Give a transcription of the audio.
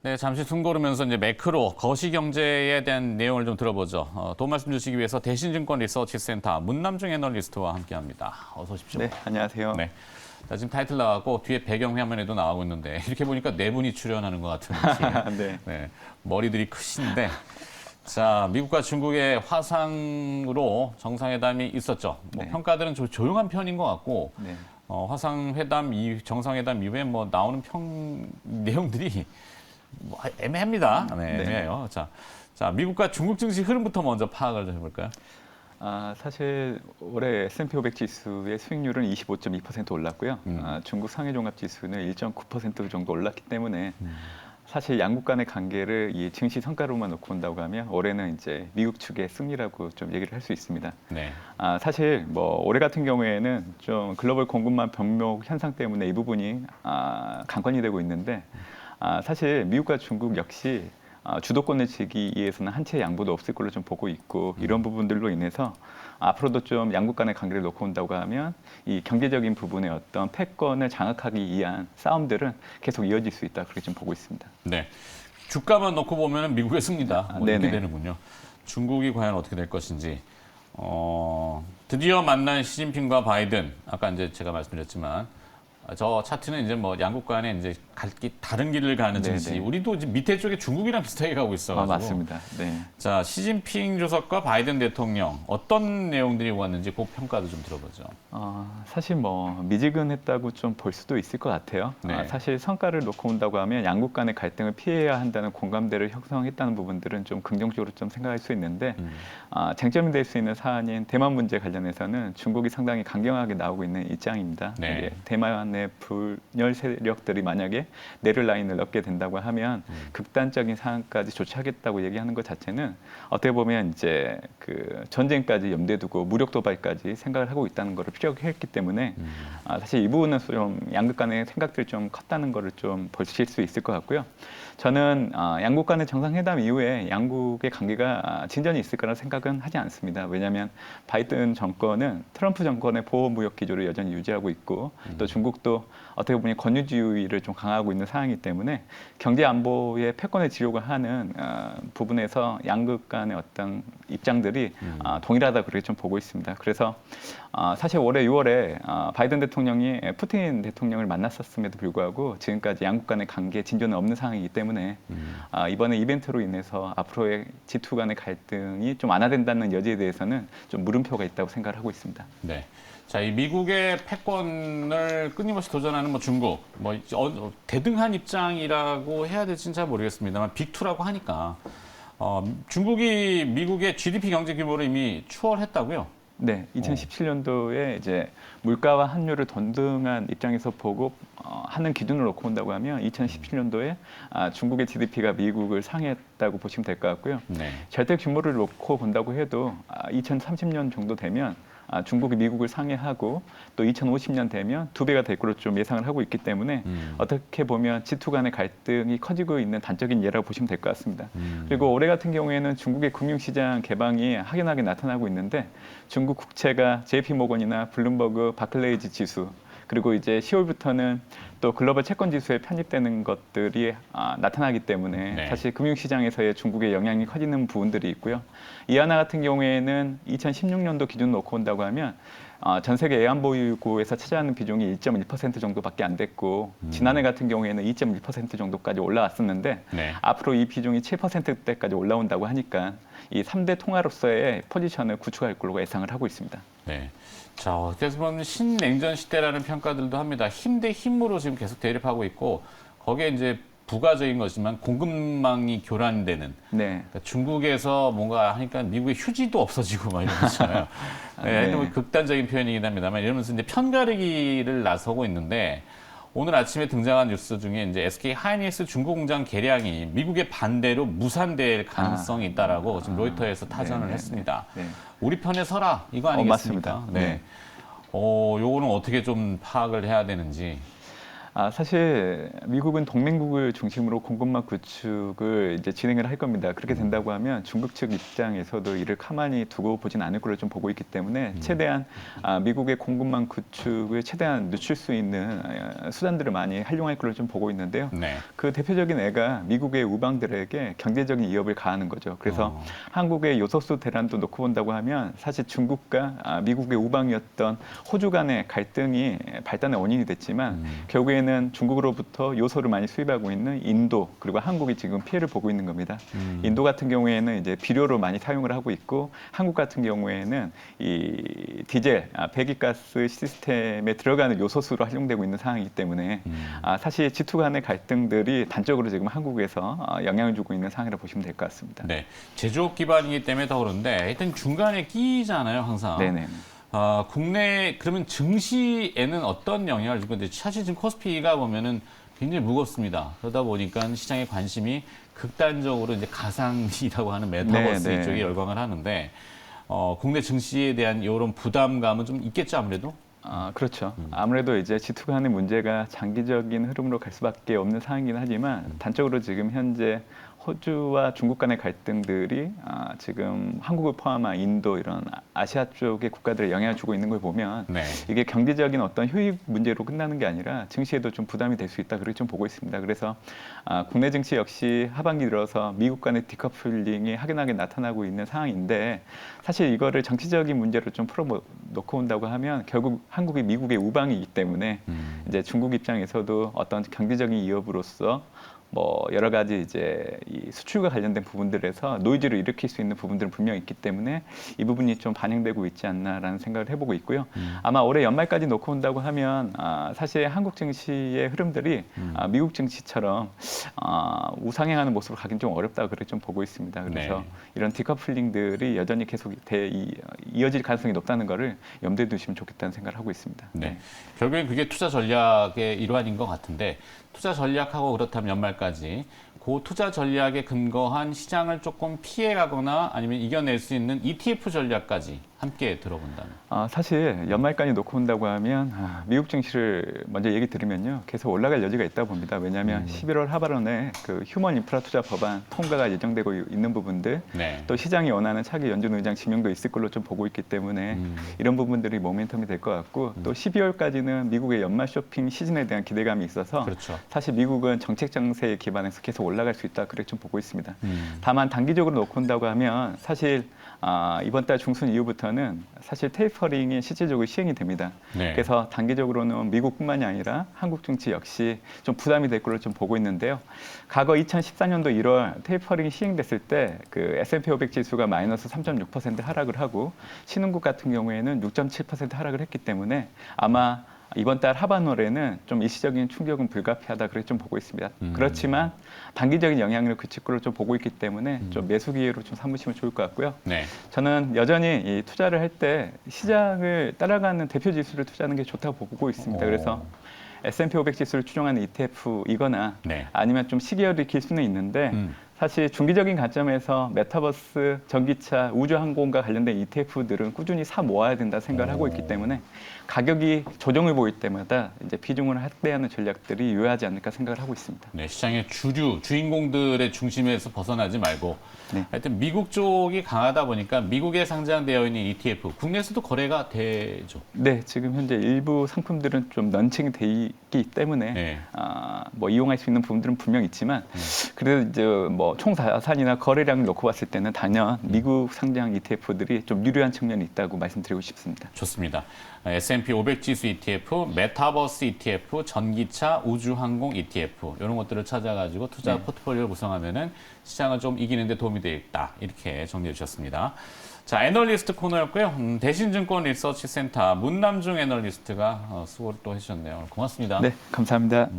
네, 잠시 숨 고르면서 이제 매크로 거시경제에 대한 내용을 좀 들어보죠. 도움 말씀 주시기 위해서 대신증권 리서치센터 문남중 애널리스트와 함께합니다. 어서 오십시오. 네, 안녕하세요. 네. 자, 지금 타이틀 나가고 뒤에 배경 화면에도 나오고 있는데 이렇게 보니까 네 분이 출연하는 것 같은 느낌. 네. 네, 머리들이 크신데. 자, 미국과 중국의 화상으로 정상회담이 있었죠. 뭐 네. 평가들은 좀 조용한 편인 것 같고 네. 정상회담 이후에 뭐 나오는 내용들이 뭐 애매합니다. 네, 애매해요. 자, 미국과 중국 증시 흐름부터 먼저 파악을 좀 해볼까요? 사실 올해 S&P 500 지수의 수익률은 25.2% 올랐고요. 중국 상해 종합 지수는 1.9% 정도 올랐기 때문에 사실 양국 간의 관계를 이 증시 성과로만 놓고 본다고 하면 올해는 이제 미국 측의 승리라고 좀 얘기를 할 수 있습니다. 네. 사실 뭐 올해 같은 경우에는 좀 글로벌 공급망 병목 현상 때문에 이 부분이 관건이 되고 있는데 사실 미국과 중국 역시 주도권을 쥐기 위해서는 한치의 양보도 없을 걸로 좀 보고 있고 이런 부분들로 인해서 앞으로도 좀 양국 간의 관계를 놓고 본다고 하면 이 경제적인 부분의 어떤 패권을 장악하기 위한 싸움들은 계속 이어질 수 있다 그렇게 좀 보고 있습니다. 네. 주가만 놓고 보면 미국의 승리다. 뭐 이렇게 되는군요. 중국이 과연 어떻게 될 것인지. 드디어 만난 시진핑과 바이든. 아까 이제 제가 말씀드렸지만 저 차트는 이제 뭐 양국 간에 이제 다른 길을 가는 증시. 네네. 우리도 이제 밑에 쪽에 중국이랑 비슷하게 가고 있어가지고. 맞습니다. 네. 자, 시진핑 주석과 바이든 대통령 어떤 내용들이 오갔는지 그 평가도 좀 들어보죠. 사실 뭐 미지근했다고 좀 볼 수도 있을 것 같아요. 네. 사실 성과를 놓고 본다고 하면 양국 간의 갈등을 피해야 한다는 공감대를 형성했다는 부분들은 좀 긍정적으로 좀 생각할 수 있는데 쟁점이 될 수 있는 사안인 대만 문제 관련해서는 중국이 상당히 강경하게 나오고 있는 입장입니다. 네. 이게 대만의 불멸 세력들이 만약에 내를 라인을 넣게 된다고 하면 극단적인 상황까지 조치하겠다고 얘기하는 것 자체는 어떻게 보면 이제 그 전쟁까지 염두에 두고 무력 도발까지 생각을 하고 있다는 것을 피력했기 때문에 사실 이 부분은 좀 양국 간의 생각들이 좀 컸다는 것을 좀 보실 수 있을 것 같고요. 저는 양국 간의 정상회담 이후에 양국의 관계가 진전이 있을 거라는 생각은 하지 않습니다. 왜냐하면 바이든 정권은 트럼프 정권의 보호무역 기조를 여전히 유지하고 있고 또 중국도 어떻게 보면 권위주의를 좀 강화하고 있는 상황이기 때문에 경제 안보에 패권을 지려고 하는 부분에서 양국 간의 어떤 입장들이 동일하다 그렇게 좀 보고 있습니다. 그래서 사실 올해 6월에 바이든 대통령이 푸틴 대통령을 만났었음에도 불구하고 지금까지 양국 간의 관계 진전은 없는 상황이기 때문에 이번에 이벤트로 인해서 앞으로의 G2 간의 갈등이 좀 완화된다는 여지에 대해서는 좀 물음표가 있다고 생각을 하고 있습니다. 네. 자, 이 미국의 패권을 끊임없이 도전하는 뭐 중국, 대등한 입장이라고 해야 될지는 잘 모르겠습니다만 빅2라고 하니까 중국이 미국의 GDP 경제 규모를 이미 추월했다고요? 네, 2017년도에 이제 물가와 환율을 동등한 입장에서 보고 하는 기준을 놓고 본다고 하면 2017년도에 중국의 GDP가 미국을 상회했다고 보시면 될 것 같고요. 네. 절대 규모를 놓고 본다고 해도 2030년 정도 되면 중국이 미국을 상회하고 또 2050년 되면 2배가 될 것으로 좀 예상을 하고 있기 때문에 어떻게 보면 G2 간의 갈등이 커지고 있는 단적인 예라고 보시면 될 것 같습니다. 그리고 올해 같은 경우에는 중국의 금융시장 개방이 확연하게 나타나고 있는데 중국 국채가 JP모건이나 블룸버그 바클레이즈 지수 그리고 이제 10월부터는 또 글로벌 채권 지수에 편입되는 것들이 나타나기 때문에 네. 사실 금융시장에서의 중국의 영향이 커지는 부분들이 있고요. 이하나 같은 경우에는 2016년도 기준 놓고 본다고 하면 전 세계 애완보유고에서 차지하는 비중이 1.1% 정도밖에 안 됐고 지난해 같은 경우에는 2.1% 정도까지 올라왔었는데 네. 앞으로 이 비중이 7%대까지 올라온다고 하니까 이 3대 통화로서의 포지션을 구축할 걸로 예상을 하고 있습니다. 네. 자, 어떻게 보면 신냉전 시대라는 평가들도 합니다. 힘 대 힘으로 지금 계속 대립하고 있고 거기에 이제 부가적인 것이지만 공급망이 교란되는. 네. 그러니까 중국에서 뭔가 하니까 미국의 휴지도 없어지고 막 이런 거잖아요. 네, 네. 뭐 극단적인 표현이긴 합니다만 이러면서 이제 편가르기를 나서고 있는데 오늘 아침에 등장한 뉴스 중에 이제 SK 하이닉스 중국 공장 개량이 미국의 반대로 무산될 가능성이 있다라고 지금 로이터에서 타전을 했습니다. 네. 우리 편에 서라 이거 아니겠습니까? 맞습니다. 네. 요거는 어떻게 좀 파악을 해야 되는지. 사실 미국은 동맹국을 중심으로 공급망 구축을 이제 진행을 할 겁니다. 그렇게 된다고 하면 중국 측 입장에서도 이를 가만히 두고 보진 않을 걸로 좀 보고 있기 때문에 최대한 미국의 공급망 구축을 최대한 늦출 수 있는 수단들을 많이 활용할 걸로 좀 보고 있는데요. 네. 그 대표적인 애가 미국의 우방들에게 경제적인 위협을 가하는 거죠. 그래서 한국의 요소수 대란도 놓고 본다고 하면 사실 중국과 미국의 우방이었던 호주 간의 갈등이 발단의 원인이 됐지만 결국에는 중국으로부터 요소를 많이 수입하고 있는 인도 그리고 한국이 지금 피해를 보고 있는 겁니다. 인도 같은 경우에는 이제 비료로 많이 사용을 하고 있고 한국 같은 경우에는 이 디젤, 배기가스 시스템에 들어가는 요소수로 활용되고 있는 상황이기 때문에 사실 G2 간의 갈등들이 단적으로 지금 한국에서 영향을 주고 있는 상황이라고 보시면 될 것 같습니다. 네, 제조업 기반이기 때문에 더 그런데 하여튼 중간에 끼잖아요, 항상. 네네. 국내 그러면 증시에는 어떤 영향을 주고 있는데 사실 지금 코스피가 보면은 굉장히 무겁습니다. 그러다 보니까 시장의 관심이 극단적으로 이제 가상이라고 하는 메타버스 네, 네. 이쪽에 열광을 하는데 국내 증시에 대한 이런 부담감은 좀 있겠죠, 아무래도? 그렇죠. 아무래도 이제 G2 간의 문제가 장기적인 흐름으로 갈 수밖에 없는 상황이긴 하지만 단적으로 지금 현재 호주와 중국 간의 갈등들이 지금 한국을 포함한 인도 이런 아시아 쪽의 국가들에 영향을 주고 있는 걸 보면 네. 이게 경제적인 어떤 효익 문제로 끝나는 게 아니라 증시에도 좀 부담이 될 수 있다 그렇게 좀 보고 있습니다. 그래서 국내 증시 역시 하반기 들어서 미국 간의 디커플링이 확연하게 나타나고 있는 상황인데 사실 이거를 정치적인 문제로 좀 풀어놓고 온다고 하면 결국 한국이 미국의 우방이기 때문에 이제 중국 입장에서도 어떤 경제적인 위협으로서 뭐 여러 가지 이제 이 수출과 관련된 부분들에서 노이즈를 일으킬 수 있는 부분들은 분명히 있기 때문에 이 부분이 좀 반영되고 있지 않나라는 생각을 해보고 있고요. 아마 올해 연말까지 놓고 온다고 하면 사실 한국 증시의 흐름들이 미국 증시처럼 우상향하는 모습으로 가긴 좀 어렵다고 그렇게 좀 보고 있습니다. 그래서 네. 이런 디커플링들이 여전히 계속 이어질 가능성이 높다는 거를 염두에 두시면 좋겠다는 생각을 하고 있습니다. 네. 결국엔 그게 투자 전략의 일환인 것 같은데 투자 전략하고 그렇다면 연말까지 그 투자 전략에 근거한 시장을 조금 피해가거나 아니면 이겨낼 수 있는 ETF 전략까지 함께 들어본다면. 사실 연말까지 놓고 온다고 하면 미국 증시를 먼저 얘기 드리면요 계속 올라갈 여지가 있다고 봅니다. 왜냐하면 11월 하반기에 그 휴먼 인프라 투자 법안 통과가 예정되고 있는 부분들, 네. 또 시장이 원하는 차기 연준 의장 지명도 있을 걸로 좀 보고 있기 때문에 이런 부분들이 모멘텀이 될 것 같고 또 12월까지는 미국의 연말 쇼핑 시즌에 대한 기대감이 있어서 그렇죠. 사실 미국은 정책 장세에 기반해서 계속 올라갈 수 있다 그렇게 좀 보고 있습니다. 다만 단기적으로 놓고 온다고 하면 사실 이번 달 중순 이후부터는 사실 테이퍼링이 실질적으로 시행이 됩니다. 네. 그래서 단기적으로는 미국뿐만이 아니라 한국 증시 역시 좀 부담이 될 걸로 좀 보고 있는데요. 과거 2014년도 1월 테이퍼링이 시행됐을 때 그 S&P 500 지수가 마이너스 3.6% 하락을 하고 신흥국 같은 경우에는 6.7% 하락을 했기 때문에 아마 이번 달 하반월에는 좀 일시적인 충격은 불가피하다 그렇게 좀 보고 있습니다. 그렇지만 단기적인 영향을 그칠 걸로 좀 보고 있기 때문에 좀 매수 기회로 좀 삼으시면 좋을 것 같고요. 네. 저는 여전히 이 투자를 할 때 시장을 따라가는 대표 지수를 투자하는 게 좋다고 보고 있습니다. 그래서 S&P 500 지수를 추종하는 ETF이거나 네. 아니면 좀 시기열이 길 수는 있는데 사실 중기적인 관점에서 메타버스, 전기차, 우주항공과 관련된 ETF들은 꾸준히 사 모아야 된다 생각을 하고 있기 때문에 가격이 조정을 보일 때마다 이제 비중을 확대하는 전략들이 유효하지 않을까 생각을 하고 있습니다. 네, 시장의 주인공들의 중심에서 벗어나지 말고 네. 하여튼 미국 쪽이 강하다 보니까 미국에 상장되어 있는 ETF, 국내에서도 거래가 되죠. 네, 지금 현재 일부 상품들은 좀 런칭이 돼 있기 때문에 네. 뭐 이용할 수 있는 부분들은 분명 있지만 그래도 이제 뭐 총자산이나 거래량을 놓고 봤을 때는 단연 미국 상장 ETF들이 좀 유리한 측면이 있다고 말씀드리고 싶습니다. 좋습니다. S&P 500 지수 ETF, 메타버스 ETF, 전기차, 우주항공 ETF 이런 것들을 찾아가지고 투자 포트폴리오를 구성하면은 시장을 좀 이기는 데 도움이 되겠다. 이렇게 정리해 주셨습니다. 자, 애널리스트 코너였고요. 대신증권 리서치 센터 문남중 애널리스트가 수고를 또 해주셨네요. 고맙습니다. 네, 감사합니다.